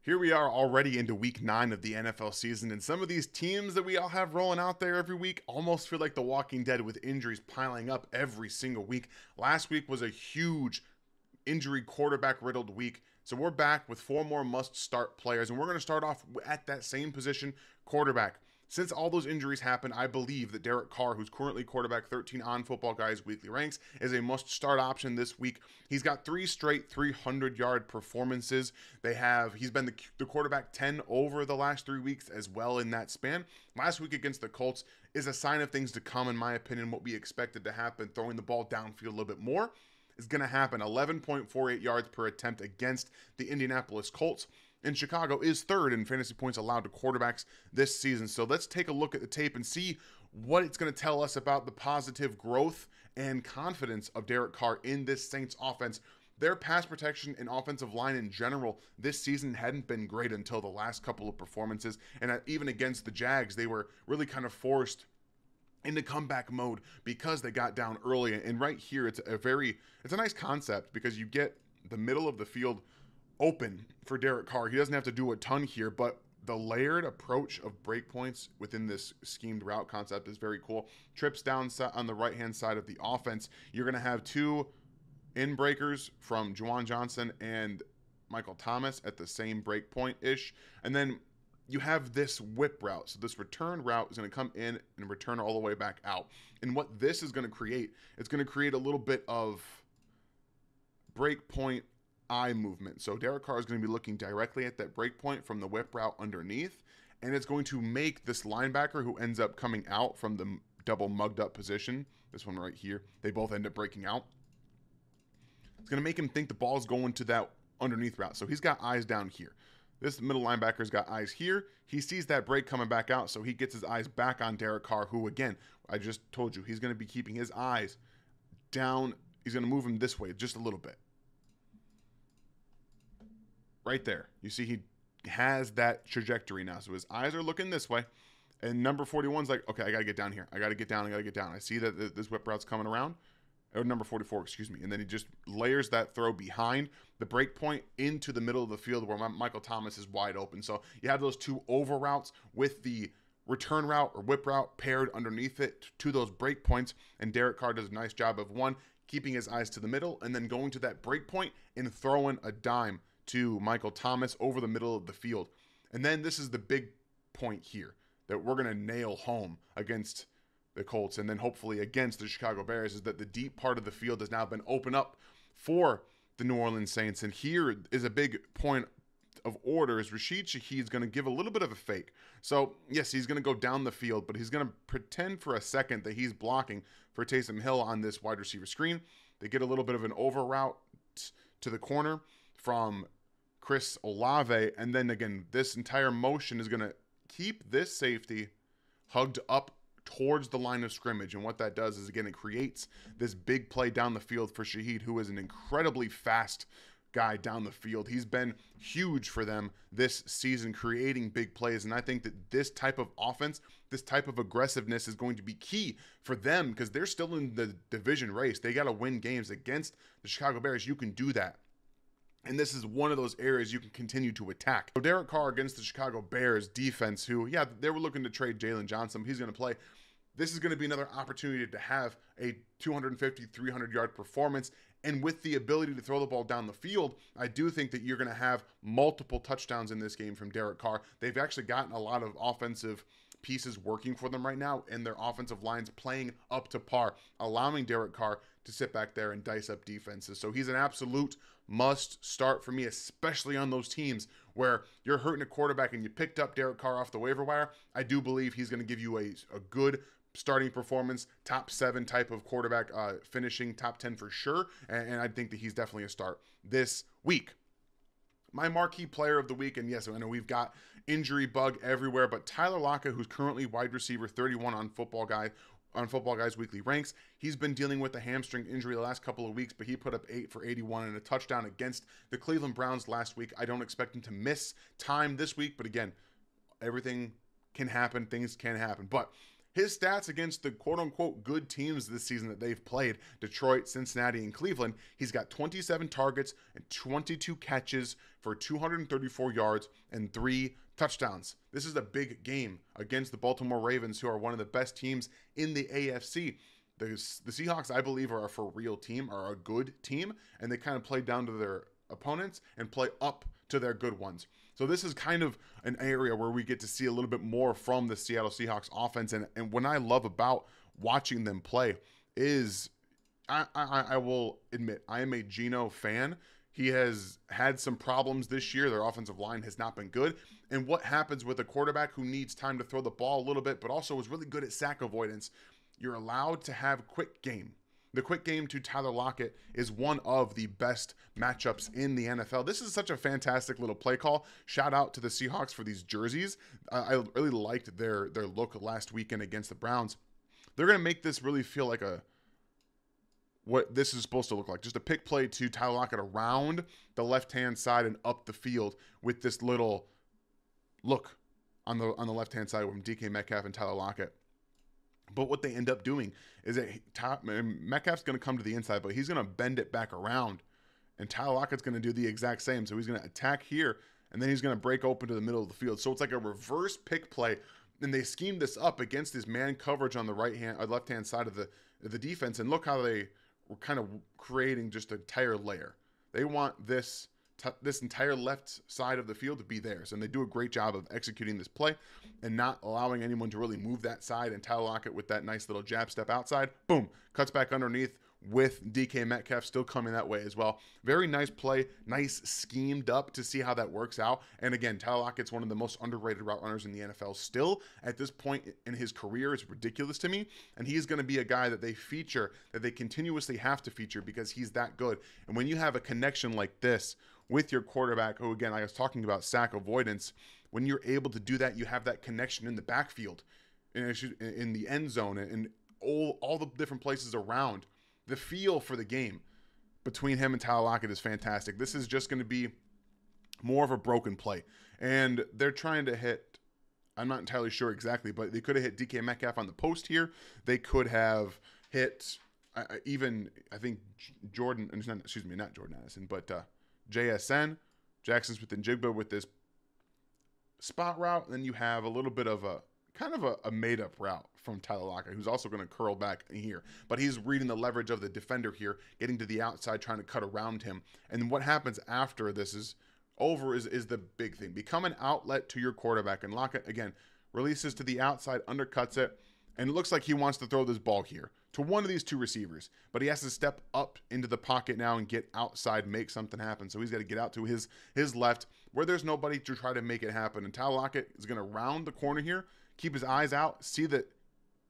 Here we are already into week 9 of the NFL season, and some of these teams that we all have rolling out there every week almost feel like the Walking Dead with injuries piling up every single week. Last week was a huge injury quarterback riddled week. So we're back with 4 more must start players, and we're going to start off at that same position, quarterback. Since all those injuries happened, I believe that Derek Carr, who's currently quarterback 13 on Football Guys weekly ranks, is a must start option this week. He's got 3 straight 300-yard performances. He's been the quarterback 10 over the last 3 weeks as well in that span. Last week against the Colts is a sign of things to come, in my opinion. What we expected to happen, throwing the ball downfield a little bit more, is going to happen. 11.48 yards per attempt against the Indianapolis Colts. And Chicago is third in fantasy points allowed to quarterbacks this season. So let's take a look at the tape and see what it's going to tell us about the positive growth and confidence of Derek Carr in this Saints offense. Their pass protection and offensive line in general this season hadn't been great until the last couple of performances. And even against the Jags, they were really kind of forced into comeback mode because they got down early. And right here, it's a nice concept because you get the middle of the field open for Derek Carr. He doesn't have to do a ton here, but the layered approach of breakpoints within this schemed route concept is very cool. Trips down on the right-hand side of the offense. You're going to have 2 in breakers from Juwan Johnson and Michael Thomas at the same breakpoint-ish. And then you have this whip route. So this return route is going to come in and return all the way back out. And what this is going to create, it's going to create a little bit of breakpoint eye movement. So Derek Carr is going to be looking directly at that break point from the whip route underneath, and it's going to make this linebacker who ends up coming out from the double mugged up position, this one right here, they both end up breaking out. It's going to make him think the ball is going to that underneath route. So he's got eyes down here. This middle linebacker's got eyes here. He sees that break coming back out, so he gets his eyes back on Derek Carr, who, again, I just told you, he's going to be keeping his eyes down. He's going to move him this way just a little bit. Right there. You see he has that trajectory now. So his eyes are looking this way. And number 41's like, okay, I got to get down here. I got to get down. I see that this whip route's coming around. Or number 44, excuse me. And then he just layers that throw behind the break point into the middle of the field where Michael Thomas is wide open. So you have those 2 over routes with the return route or whip route paired underneath it to those break points. And Derek Carr does a nice job of, one, keeping his eyes to the middle and then going to that break point and throwing a dime to Michael Thomas over the middle of the field. And then this is the big point here that we're going to nail home against the Colts and then hopefully against the Chicago Bears, is that the deep part of the field has now been opened up for the New Orleans Saints. And here is a big point of order, is Rashid Shaheed's going to give a little bit of a fake. So yes, he's going to go down the field, but he's going to pretend for a second that he's blocking for Taysom Hill on this wide receiver screen. They get a little bit of an over route to the corner from Chris Olave, and then again, this entire motion is going to keep this safety hugged up towards the line of scrimmage. And what that does is, again, it creates this big play down the field for Shaheed, who is an incredibly fast guy down the field. He's been huge for them this season, creating big plays. And I think that this type of offense, this type of aggressiveness is going to be key for them because they're still in the division race. They got to win games against the Chicago Bears. You can do that. And this is one of those areas you can continue to attack. So Derek Carr against the Chicago Bears defense, who, yeah, they were looking to trade Jalen Johnson. He's going to play. This is going to be another opportunity to have a 250, 300-yard performance. And with the ability to throw the ball down the field, I do think that you're going to have multiple touchdowns in this game from Derek Carr. They've actually gotten a lot of offensive pieces working for them right now, and their offensive line's playing up to par, allowing Derek Carr to sit back there and dice up defenses. So he's an absolute must start for me, especially on those teams where you're hurting a quarterback and you picked up Derek Carr off the waiver wire. I do believe he's going to give you a good starting performance, top 7 type of quarterback, finishing top 10 for sure. And I think that he's definitely a start this week. My marquee player of the week, and yes, I know we've got injury bug everywhere, but Tyler Lockett, who's currently wide receiver 31 on Football Guys weekly ranks. He's been dealing with a hamstring injury the last couple of weeks, but he put up 8 for 81 and a touchdown against the Cleveland Browns last week. I don't expect him to miss time this week, but again, everything can happen. Things can happen. But His stats against the quote-unquote good teams this season that they've played, Detroit, Cincinnati, and Cleveland, he's got 27 targets and 22 catches for 234 yards and 3 touchdowns. This is a big game against the Baltimore Ravens, who are one of the best teams in the AFC. The Seahawks, I believe, are a for real team, are a good team, and they kind of play down to their opponents and play up to their good ones. So this is kind of an area where we get to see a little bit more from the Seattle Seahawks offense. And what I love about watching them play is, I will admit, I am a Geno fan. He has had some problems this year. Their offensive line has not been good. And what happens with a quarterback who needs time to throw the ball a little bit, but also is really good at sack avoidance? You're allowed to have quick game. The quick game to Tyler Lockett is one of the best matchups in the NFL. This is such a fantastic little play call. Shout out to the Seahawks for these jerseys. I really liked their look last weekend against the Browns. They're going to make this really feel like what this is supposed to look like. Just a pick play to Tyler Lockett around the left-hand side and up the field with this little look on the left-hand side from DK Metcalf and Tyler Lockett. But what they end up doing is that Metcalf's going to come to the inside, but he's going to bend it back around. And Tyler Lockett's going to do the exact same. So he's going to attack here, and then he's going to break open to the middle of the field. So it's like a reverse pick play. And they schemed this up against this man coverage on the left-hand side of the defense. And look how they were kind of creating just an entire layer. They want this entire left side of the field to be theirs. And they do a great job of executing this play and not allowing anyone to really move that side. And Tyler Lockett with that nice little jab step outside, boom, cuts back underneath with DK Metcalf still coming that way as well. Very nice play, nice schemed up to see how that works out. And again, Tyler Lockett's one of the most underrated route runners in the NFL still at this point in his career. It's ridiculous to me. And he's going to be a guy that they feature, that they continuously have to feature because he's that good. And when you have a connection like this with your quarterback, who again, I was talking about sack avoidance, when you're able to do that, you have that connection in the backfield, in the end zone, and all the different places around. The feel for the game between him and Tyler Lockett is fantastic. This is just going to be more of a broken play. And they're trying to hit, I'm not entirely sure exactly, but they could have hit DK Metcalf on the post here. They could have hit even, I think, not Jordan Addison, but JSN, Jackson Smith and Jigba with this spot route. And then you have a little bit of a made-up route from Tyler Lockett, who's also going to curl back here. But he's reading the leverage of the defender here, getting to the outside, trying to cut around him. And what happens after this is over is the big thing. Become an outlet to your quarterback. And Lockett, again, releases to the outside, undercuts it, and it looks like he wants to throw this ball here to one of these two receivers. But he has to step up into the pocket now and get outside, make something happen. So he's got to get out to his left where there's nobody to try to make it happen. And Tyler Lockett is going to round the corner here, keep his eyes out, see that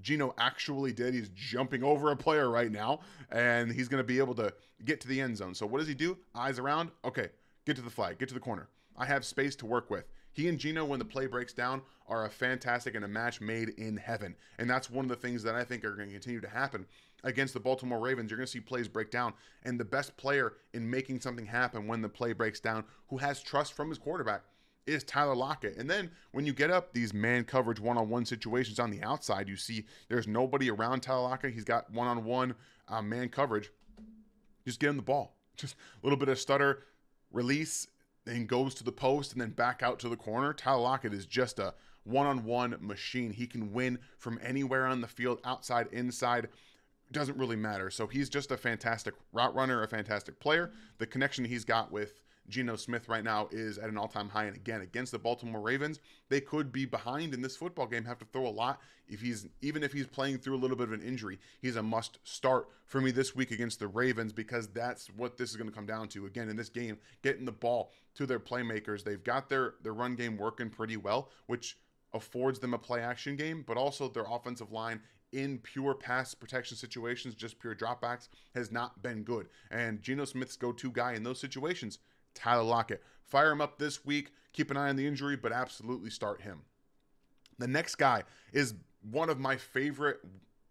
Geno actually did. He's jumping over a player right now, and he's going to be able to get to the end zone. So what does he do? Eyes around. Okay, get to the flag. Get to the corner. I have space to work with. He and Geno, when the play breaks down, are a fantastic and a match made in heaven. And that's one of the things that I think are going to continue to happen against the Baltimore Ravens. You're going to see plays break down, and the best player in making something happen when the play breaks down, who has trust from his quarterback, is Tyler Lockett. And then when you get up these man coverage one-on-one situations on the outside, you see there's nobody around Tyler Lockett. He's got one-on-one man coverage. Just get him the ball. Just a little bit of stutter, release, then goes to the post and then back out to the corner. Tyler Lockett is just a one-on-one machine. He can win from anywhere on the field, outside, inside. Doesn't really matter. So he's just a fantastic route runner, a fantastic player. The connection he's got with Geno Smith right now is at an all-time high. And again, against the Baltimore Ravens, they could be behind in this football game, have to throw a lot. Even if he's playing through a little bit of an injury, he's a must start for me this week against the Ravens, because that's what this is going to come down to. Again, in this game, getting the ball to their playmakers. They've got their run game working pretty well, which affords them a play action game, but also their offensive line in pure pass protection situations, just pure dropbacks, has not been good. And Geno Smith's go-to guy in those situations, Tyler Lockett. Fire him up this week. Keep an eye on the injury, but absolutely start him. The next guy is one of my favorite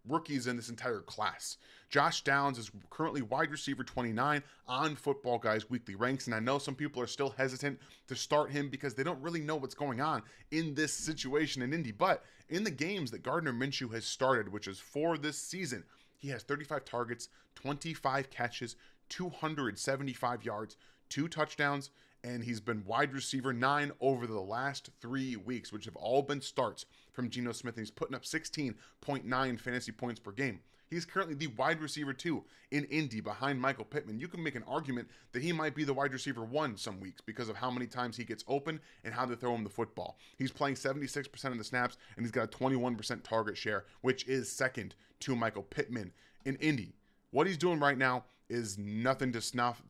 rookies in this entire class. Josh Downs is currently wide receiver 29 on Football Guys weekly ranks, and I know some people are still hesitant to start him because they don't really know what's going on in this situation in Indy. But in the games that Gardner Minshew has started, which is 4 this season, he has 35 targets, 25 catches, 275 yards, 2 touchdowns, and he's been wide receiver 9 over the last 3 weeks, which have all been starts from Geno Smith, and he's putting up 16.9 fantasy points per game. He's currently the wide receiver 2 in Indy behind Michael Pittman. You can make an argument that he might be the wide receiver 1 some weeks because of how many times he gets open and how they throw him the football. He's playing 76% of the snaps, and he's got a 21% target share, which is second to Michael Pittman in Indy. What he's doing right now is nothing to snuff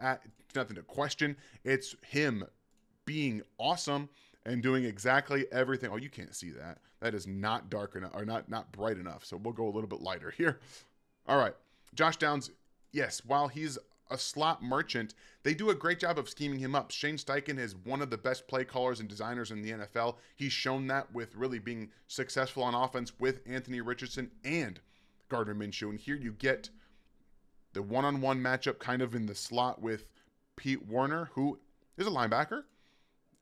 at, nothing to question. It's him being awesome and doing exactly everything. Oh, you can't see that. That is not dark enough, or not bright enough. So we'll go a little bit lighter here. All right. Josh Downs, yes, while he's a slot merchant, they do a great job of scheming him up. Shane Steichen is one of the best play callers and designers in the NFL. He's shown that with really being successful on offense with Anthony Richardson and Gardner Minshew. And here you get the one-on-one matchup kind of in the slot with Pete Werner, who is a linebacker.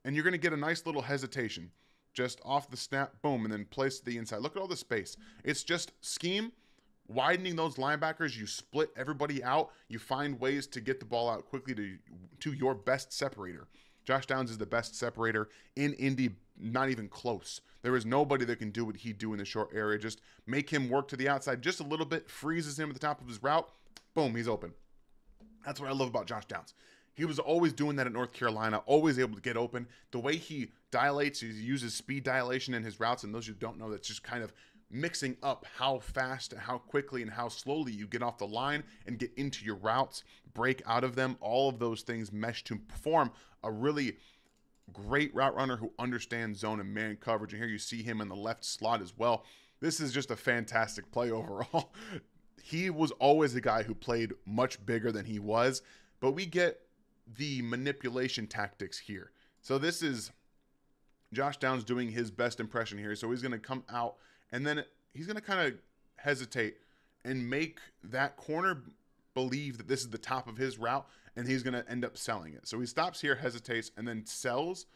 And you're going to get a nice little hesitation. Just off the snap, boom, and then place to the inside. Look at all the space. It's just scheme, widening those linebackers. You split everybody out. You find ways to get the ball out quickly to your best separator. Josh Downs is the best separator in Indy, not even close. There is nobody that can do what he do in the short area. Just make him work to the outside just a little bit, freezes him at the top of his route. Boom, he's open. That's what I love about Josh Downs. He was always doing that at North Carolina, always able to get open. The way he dilates, he uses speed dilation in his routes, and those who don't know, that's just kind of mixing up how fast, how quickly, and how slowly you get off the line and get into your routes, break out of them. All of those things mesh to form a really great route runner who understands zone and man coverage. And here you see him in the left slot as well. This is just a fantastic play overall. He was always a guy who played much bigger than he was, but we get the manipulation tactics here. So this is Josh Downs doing his best impression here. So he's going to come out, and then he's going to kind of hesitate and make that corner believe that this is the top of his route, and he's going to end up selling it. So he stops here, hesitates, and then sells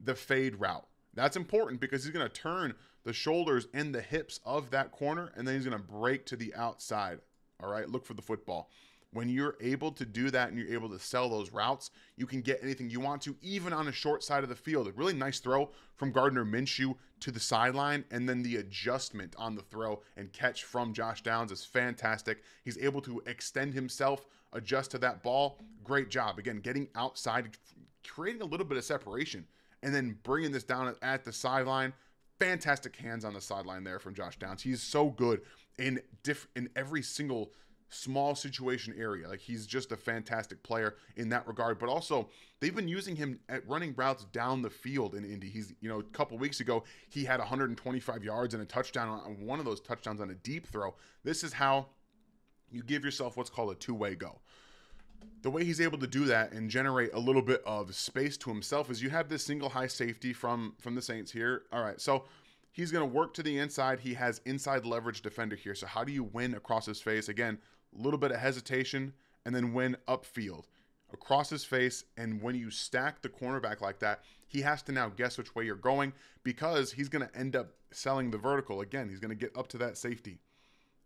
the fade route. That's important because he's going to turn the shoulders and the hips of that corner, and then he's going to break to the outside. All right, look for the football. When you're able to do that and you're able to sell those routes, you can get anything you want to, even on a short side of the field. A really nice throw from Gardner Minshew to the sideline, and then the adjustment on the throw and catch from Josh Downs is fantastic. He's able to extend himself, adjust to that ball. Great job. Again, getting outside, creating a little bit of separation, and then bringing this down at the sideline. Fantastic hands on the sideline there from Josh Downs. He's so good in every single small situation area. Like, he's just a fantastic player in that regard. But also, they've been using him at running routes down the field in Indy. He's, a couple weeks ago, he had 125 yards and a touchdown on one of those touchdowns on a deep throw. This is how you give yourself what's called a two-way go. The way he's able to do that and generate a little bit of space to himself is you have this single high safety from the Saints here. All right, so he's going to work to the inside. He has inside leverage defender here. So how do you win across his face? Again, a little bit of hesitation, and then win upfield across his face. And when you stack the cornerback like that, he has to now guess which way you're going because he's going to end up selling the vertical. Again, he's going to get up to that safety.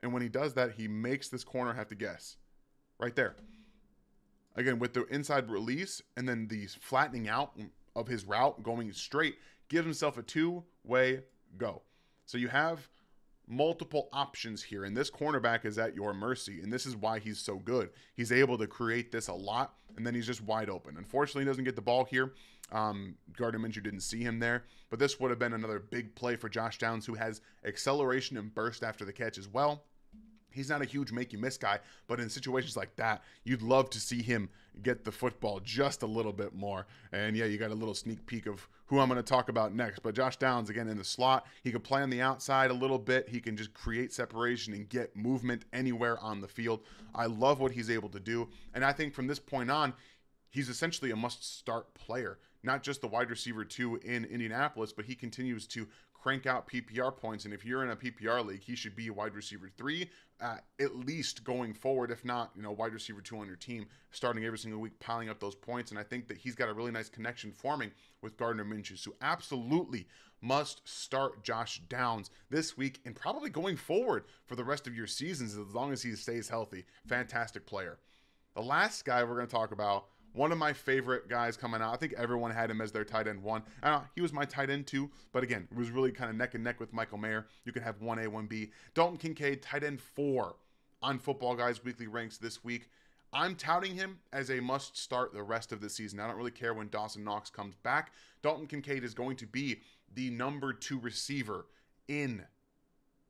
And when he does that, he makes this corner have to guess right there. Again, with the inside release and then the flattening out of his route going straight, gives himself a two-way go. So you have multiple options here, and this cornerback is at your mercy, and this is why he's so good. He's able to create this a lot, and then he's just wide open. Unfortunately, he doesn't get the ball here. Gardner Minshew didn't see him there, but this would have been another big play for Josh Downs, who has acceleration and burst after the catch as well. He's not a huge make-you-miss guy, but in situations like that, you'd love to see him get the football just a little bit more. And yeah, you got a little sneak peek of who I'm going to talk about next. But Josh Downs, again, in the slot, he can play on the outside a little bit. He can just create separation and get movement anywhere on the field. I love what he's able to do. And I think from this point on, he's essentially a must-start player. Not just the wide receiver 2 in Indianapolis, but he continues to crank out PPR points. And if you're in a PPR league, he should be a wide receiver 3, at least going forward, if not, wide receiver 2 on your team, starting every single week, piling up those points. And I think that he's got a really nice connection forming with Gardner Minshew. So absolutely must start Josh Downs this week and probably going forward for the rest of your seasons as long as he stays healthy. Fantastic player. The last guy we're going to talk about, one of my favorite guys coming out. I think everyone had him as their tight end 1. He was my tight end 2, but again, it was really kind of neck and neck with Michael Mayer. You can have 1A, 1B. Dalton Kincaid, tight end 4 on Football Guys weekly ranks this week. I'm touting him as a must start the rest of the season. I don't really care when Dawson Knox comes back. Dalton Kincaid is going to be the number 2 receiver in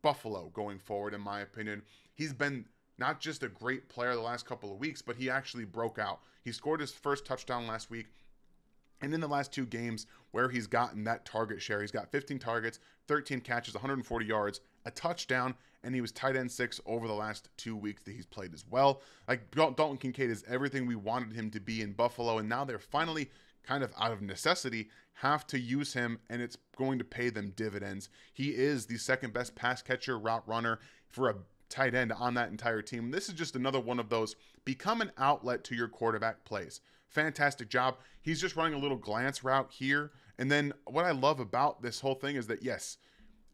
Buffalo going forward, in my opinion. He's been not just a great player the last couple of weeks, but he actually broke out. He scored his first touchdown last week. And in the last 2 games where he's gotten that target share, he's got 15 targets, 13 catches, 140 yards, a touchdown, and he was tight end 6 over the last 2 weeks that he's played as well. Like, Dalton Kincaid is everything we wanted him to be in Buffalo, and now they're finally, kind of out of necessity, have to use him, and it's going to pay them dividends. He is the second best pass catcher, route runner for a tight end on that entire team. This is just another one of those become an outlet to your quarterback plays. Fantastic job. He's just running a little glance route here. And then what I love about this whole thing is that, yes,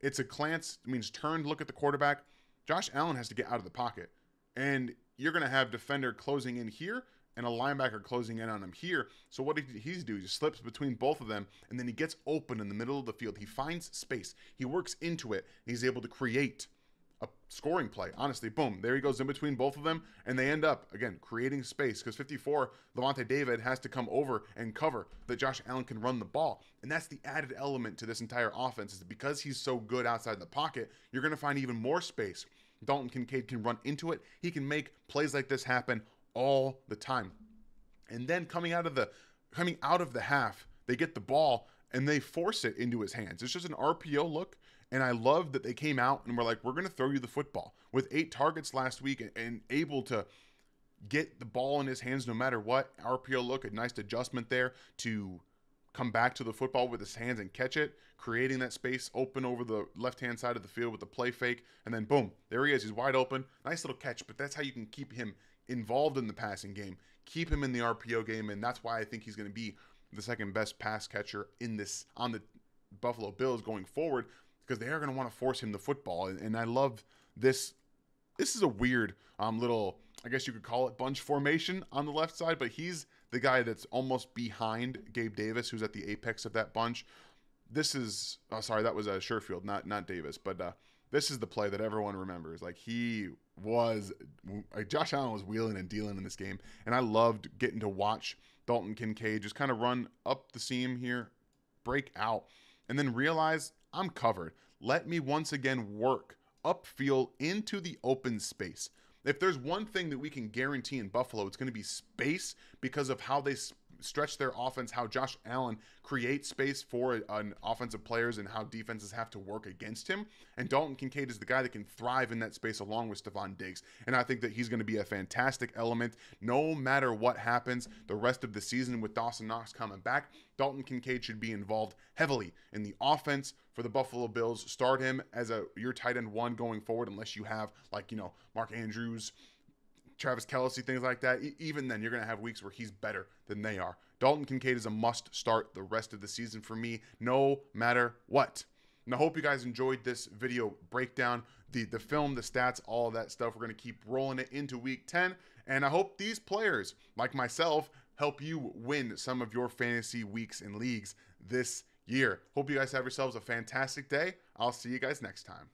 it's a glance, it means turned look at the quarterback. Josh Allen has to get out of the pocket. And you're going to have defender closing in here and a linebacker closing in on him here. So what he's do? He just slips between both of them, and then he gets open in the middle of the field. He finds space. He works into it. And he's able to create a scoring play. Honestly, boom, there he goes in between both of them, and they end up, again, creating space because 54, Levante David has to come over and cover that Josh Allen can run the ball. And that's the added element to this entire offense, is that because he's so good outside the pocket, you're going to find even more space. Dalton Kincaid can run into it. He can make plays like this happen all the time. And then coming out of the half, they get the ball and they force it into his hands. It's just an RPO look. And I love that they came out and were like, we're going to throw you the football. With 8 targets last week and able to get the ball in his hands no matter what. RPO look, a nice adjustment there to come back to the football with his hands and catch it, creating that space open over the left-hand side of the field with the play fake. And then boom, there he is. He's wide open. Nice little catch, but that's how you can keep him involved in the passing game, keep him in the RPO game. And that's why I think he's going to be the second best pass catcher on the Buffalo Bills going forward, because they are going to want to force him the football. And I love this. This is a weird little, I guess you could call it, bunch formation on the left side, but he's the guy that's almost behind Gabe Davis, who's at the apex of that bunch. This is, that was Sherfield, not Davis, but this is the play that everyone remembers. Like, Josh Allen was wheeling and dealing in this game, and I loved getting to watch Dalton Kincaid just kind of run up the seam here, break out, and then realize I'm covered. Let me once again work upfield into the open space. If there's one thing that we can guarantee in Buffalo, it's going to be space, because of how they stretch their offense, how Josh Allen creates space for an offensive players and how defenses have to work against him. And Dalton Kincaid is the guy that can thrive in that space along with Stephon Diggs. And I think that he's going to be a fantastic element no matter what happens the rest of the season with Dawson Knox coming back. Dalton Kincaid should be involved heavily in the offense for the Buffalo Bills. Start him as your tight end 1 going forward, unless you have Mark Andrews, Travis Kelce, things like that. Even then, you're going to have weeks where he's better than they are. Dalton Kincaid is a must start the rest of the season for me, no matter what. And I hope you guys enjoyed this video breakdown, the film, the stats, all of that stuff. We're going to keep rolling it into week 10. And I hope these players, like myself, help you win some of your fantasy weeks and leagues this year. Hope you guys have yourselves a fantastic day. I'll see you guys next time.